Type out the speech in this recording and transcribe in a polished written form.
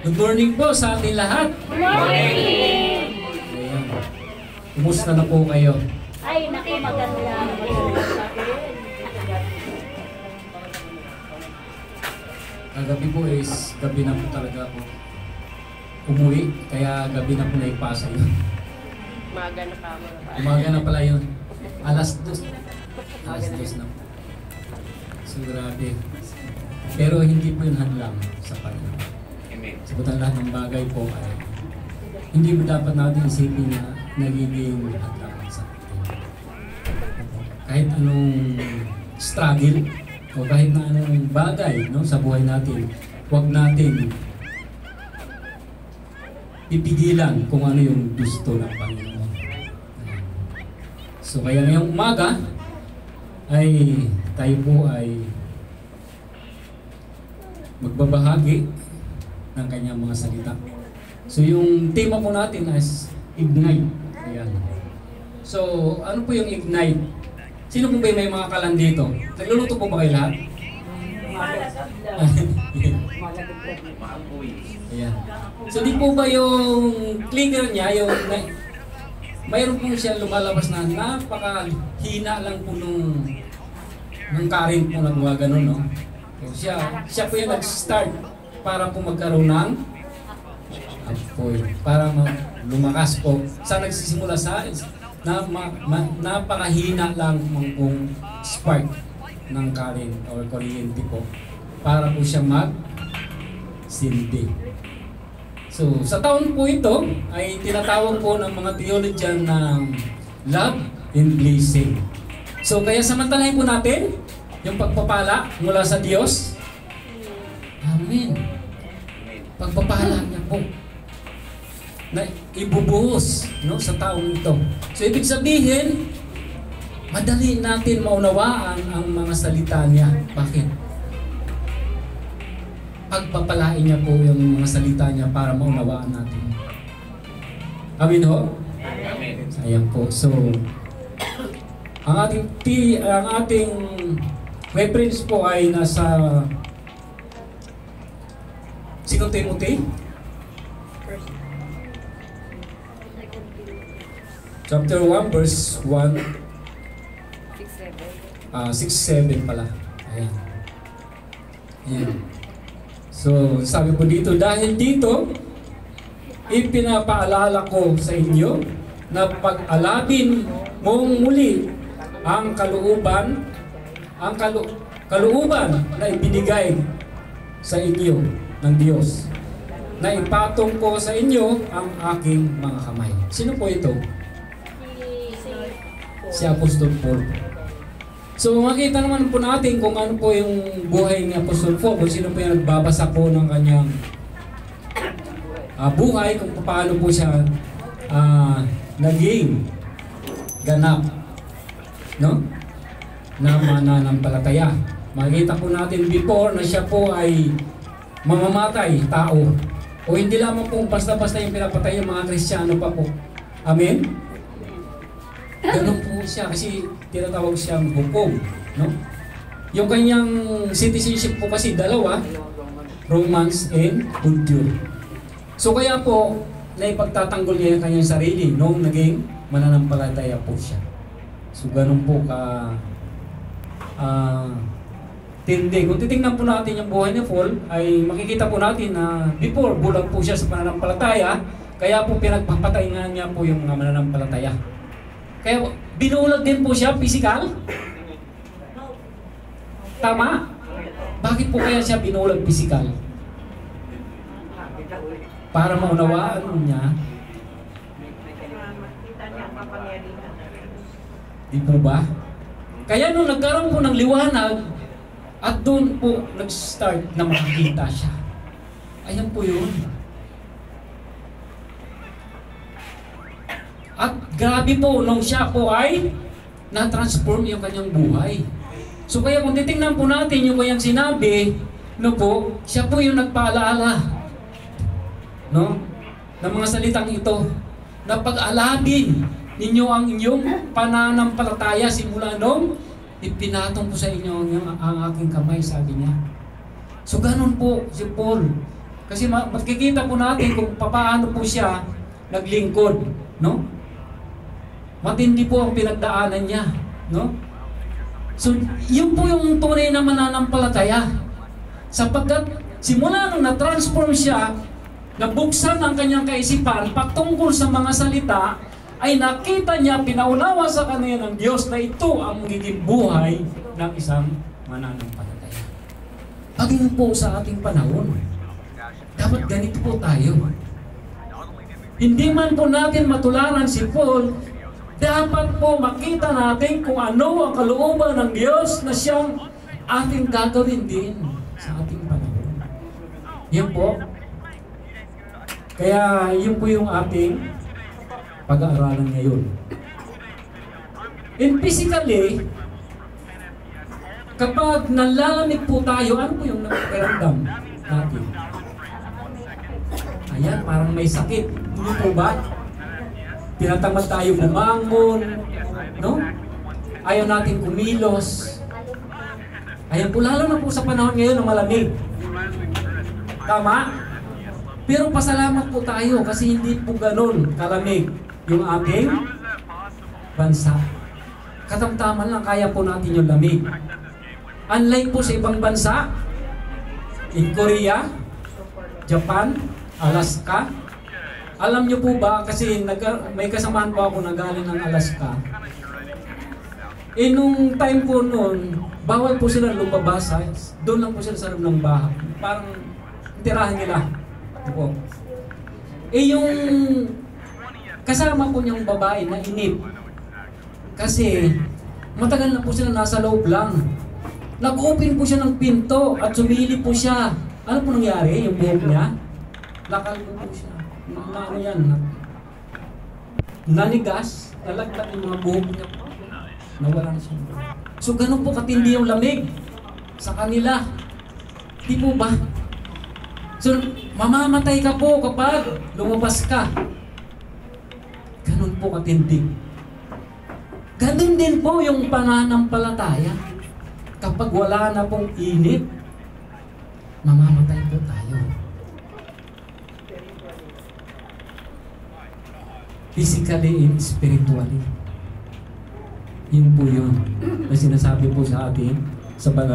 Good morning po sa ating lahat. Good morning! Ayan. Kumusta na po kayo? Ay, naku, maganda. Kagabi po is gabi na po talaga po umuwi, kaya gabi na po naipasa yun. Umaga na kamo na pa. Umaga na pala yun. Alas 2. Alas 2 na po. So grabe. Pero hindi po yun hadlang sa Panginoon. Sabutan lahat ng bagay po ay hindi mo dapat natin isipin na nagiging hadlang sa Panginoon. Kahit anong struggle o kahit na anong bagay, no, sa buhay natin, huwag natin pipigilan kung ano yung gusto ng Panginoon. So kaya ngayong umaga ay tayo po ay magbabahagi ng kanyang mga salita. So yung tema po natin is Ignite. Ayan. So ano po yung Ignite? Sino po ba may mga kalan dito? Nagluluto po ba kayo lahat? Ayan. So di po ba yung clicker niya, yung mayroon po siya lumalabas na napakahina lang po nung current po na mga ganun, no? So siya po yung nag-start para po magkaroon ng apoy, para lumakas po. Sa nagsisimula sa napakahina lang pong spark ng current or kuryente po para po siya mag-sindi. So, sa taon po ito ay tinatawag po ng mga theologian ng love and blessing. So, kaya samantalahin po natin yung pagpapala mula sa Diyos. Amen. Pagpapala niya po na ibubuhos, no, sa taong ito. So, ibig sabihin, madali natin maunawaan ang mga salita niya. Bakit? Pagpapalain niya po yung mga salita niya para maunawaan natin. Amin ho? Amen. Ayan po. So, ang ating reference po ay nasa 2 Timothy chapter 1 verse 1 6-7 pala. Ayan. Ayan. So, sabi po dito, dahil dito, ipinapaalala ko sa inyo na pag-alabin mong muli ang kalooban na ibinigay sa inyo ng Diyos, na ipatong ko sa inyo ang aking mga kamay. Sino po ito? Si Apostol Paul. So makita naman po natin kung ano po yung buhay ni Apostol Paul, kung sino po yung nagbabasa po ng kanyang buhay, kung paano po siya naging ganap, no? Na mananampalataya. Makita po natin before na siya po ay mamamatay tao. O hindi lamang po basta-basta yung pinapatay ng mga Kristiyano pa po. Amen? Ganun po siya kasi tinatawag siyang hukom, no? Yung kanyang citizenship po kasi dalawa, Romans and Judaism. So kaya po, naipagtatanggol niya yung kanyang sarili nung naging mananampalataya po siya. So ganun po ka tindi. Kung titingnan po natin yung buhay ni Paul, ay makikita po natin na before, bulag po siya sa pananampalataya, kaya po pinagpapatay nga niya po yung mga mananampalataya. Kaya binulag din po siya, physical? Tama? Bakit po kaya siya binulag physical? Para maunawaan niya. Di po ba? Kaya nung nagkaroon po ng liwanag, at doon po nag-start na makikita siya. Ayan po yun. At grabe po, nung siya po ay na-transform yung kanyang buhay. So kaya kung titingnan po natin yung kanyang sinabi, no po, siya po yung nagpaalaala, no, ng mga salitang ito, na pag-alabin ninyo ang inyong pananampalataya simula nung ipinatong ko sa inyo ang aking kamay, sabi niya. So ganun po si Paul. Kasi makikita po natin kung paano po siya naglingkod, no? Matindi po ang pinagdaanan niya, no? So, yun po yung tunay na mananampalataya. Sapagkat simula nung na-transform siya, nabuksan ang kanyang kaisipan patungkol sa mga salita, ay nakita niya, pinaunawa sa kanya ng Diyos na ito ang magiging buhay ng isang mananampalataya. Paging po sa ating panahon, dapat ganito po tayo. Hindi man po natin matularan si Paul, dapat po makita natin kung ano ang kalooban ng Diyos na siyang ating gagawin din sa ating panahon. Yan po. Kaya yun po yung ating pag-aaralan ngayon. And physically, kapag nalalamig po tayo, ano po yung nakikiramdam natin? Ayan, parang may sakit. Hindi po ba? Tinatamad tayo bumangon, no? Ayaw natin kumilos. Ayan po, lalo na po sa panahon ngayon ng malamig. Tama? Pero pasalamat po tayo kasi hindi po ganun kalamig yung ating bansa. Katamtaman lang, kaya po natin yung lamig. Unlike po sa ibang bansa, in Korea, Japan, Alaska. Alam niyo po ba, kasi may kasamahan po ako na galing ng Alaska. Nung time po noon, bawal po sila lumabas. Doon lang po sila sa loob ng bahay. Parang tirahan nila. Po. Yung kasama po niyang babae na inip. Kasi matagal na po sila nasa loob lang. Nag-open po siya ng pinto at sumili po siya. Ano po nangyari? Yung buhok niya? Lakal po siya. Ano yan? Nanigas. Nalaglag yung mga buhok niya. Nawala na siya. So ganun po katindi yung lamig sa kanila. Di po ba? So mamamatay ka po kapag lumabas ka. Ganun po katindi. Ganun din po yung pananampalataya. Kapag wala na pong init, mamamatay po tayo. Physically and spiritually. Yun po yun na sinasabi po sa atin sa banal.